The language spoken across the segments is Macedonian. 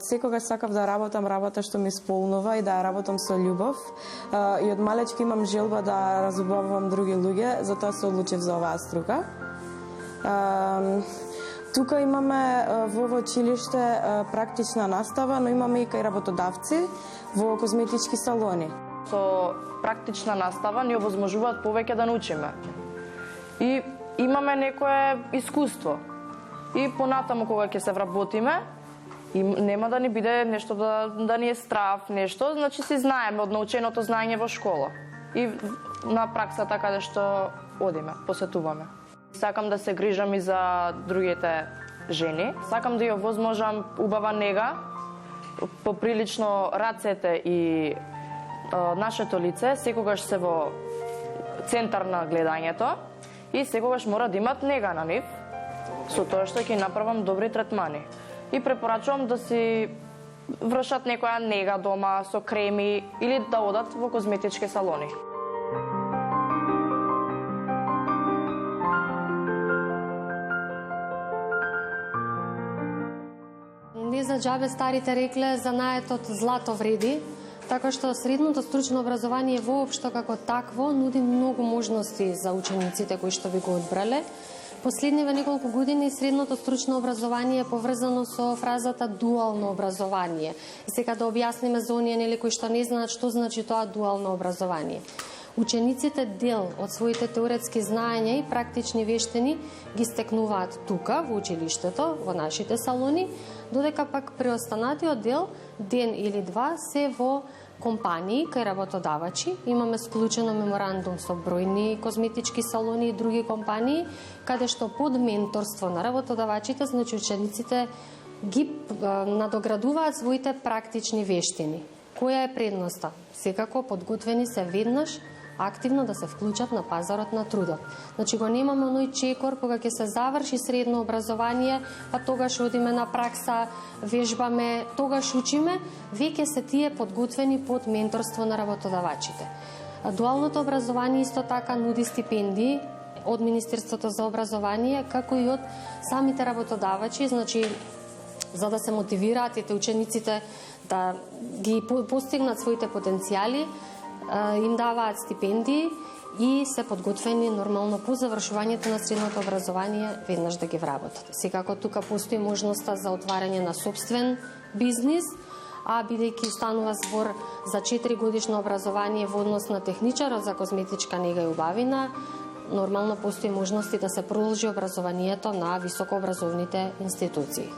секогаш сакав да работам работа што ми исполнува и да ја работам со љубов. И од малечки имам желба да разубавам други луѓе, затоа се одлучив за оваа струка. Тука имаме во ово училиште практична настава, но имаме и кај работодавци во козметички салони. Со практична настава ни овозможуваат повеќе да научиме. И имаме некое искуство. И понатаму кога ќе се вработиме, и нема да ни биде нешто да ни е страв, нешто, значи си знаеме од наученото знаење во школа. И на праксата каде што одиме, посетуваме. Сакам да се грижам и за другите жени. Сакам да ја овозможам убава нега, поприлично рацете и нашето лице секогаш се во центар на гледањето и секогаш мора да имат нега на нив, со тоа што ќе направам добри третмани. И препорачувам да си вршат некоја нега дома со креми или да одат во козметички салони. Не за џабе старите рекле, занаетот злато вреди, така што средното стручно образование воопшто како такво нуди многу можности за учениците кои што би го одбрале. Последниве неколку години средното стручно образование е поврзано со фразата дуално образование. И сега да објасниме за оние кои што не знаат што значи тоа дуално образование. Учениците дел од своите теоретски знаења и практични вештини ги стекнуваат тука, во училиштето, во нашите салони, додека пак преостанатиот дел, ден или два, се во компании кај работодавачи. Имаме склучено меморандум со бројни козметички салони и други компании, каде што под менторство на работодавачите, значи учениците ги надоградуваат своите практични вештини. Која е предноста? Секако подготвени се веднаш активно да се вклучат на пазарот на трудот. Значи го немаме оној чекор кога ќе се заврши средно образование, па тогаш одиме на пракса, вежбаме, тогаш учиме, веќе се тие подготвени под менторство на работодавачите. Дуалното образование исто така нуди стипендии од Министерството за образование, како и од самите работодавачи, значи за да се мотивираат и учениците да ги постигнат своите потенцијали, им даваат стипендии и се подготвени нормално по завршувањето на средното образование веднаш да ги вработат. Секако тука постои можноста за отварање на собствен бизнис, а бидејќи станува збор за 4 годишно образование во однос на техничарот за козметичка нега и убавина, нормално постои можности да се продолжи образованието на високообразовните институции.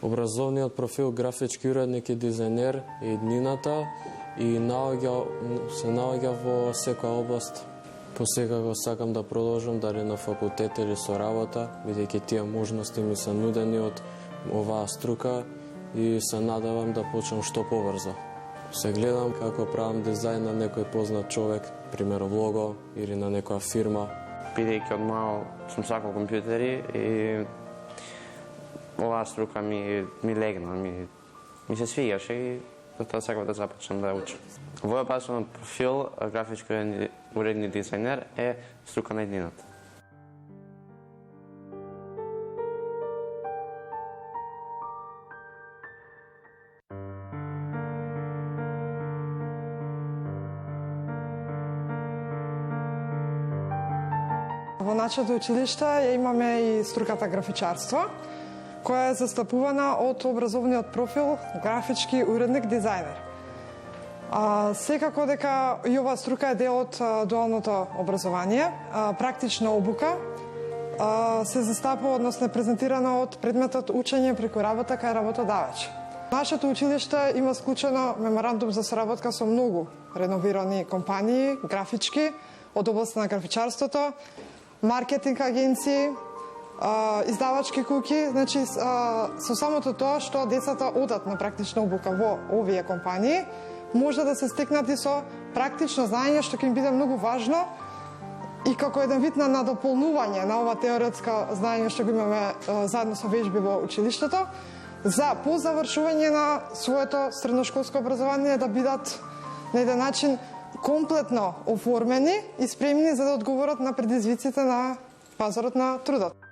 Образовниот профил графички уредник и дизајнер е иднината и се наоѓа во секоја област. Посекако сакам да продолжам дали на факултет или со работа, бидејќи тие можности ми се нудени од оваа струка и се надевам да почнам што побрзо. Се гледам како правам дизајн на некој познат човек, примерно лого или на некоја фирма. Бидејќи од мал сум сакал компјутери и оваа струка ми легна, ми се свигаше и затоа сакав да започнам да учам. Во образовниот профил графички уредник дизајнер е струка на иднината. Во нашето училиште ја имаме и струката графичарство, која е застапувана од образовниот профил графички уредник дизајнер. Секако дека и оваа струка е дел од дуалното образование, практична обука се застапува, односно е презентирана од предметот учење преку работа кај работодавач. Нашето училиште има склучено меморандум за соработка со многу реновирани компании, графички, од област на графичарството, маркетинг агенции, издавачки куќи, значи со самото тоа што децата одат на практична обука во овие компании, може да се стекнати со практично знаење што ќе им биде многу важно и како еден вид на надополнување на ова теоретска знаење што го имаме заедно со вежби во училиштето, за по завршување на своето средношколско образование да бидат на еден начин комплетно оформени и спремни за да одговорат на предизвиците на пазарот на трудот.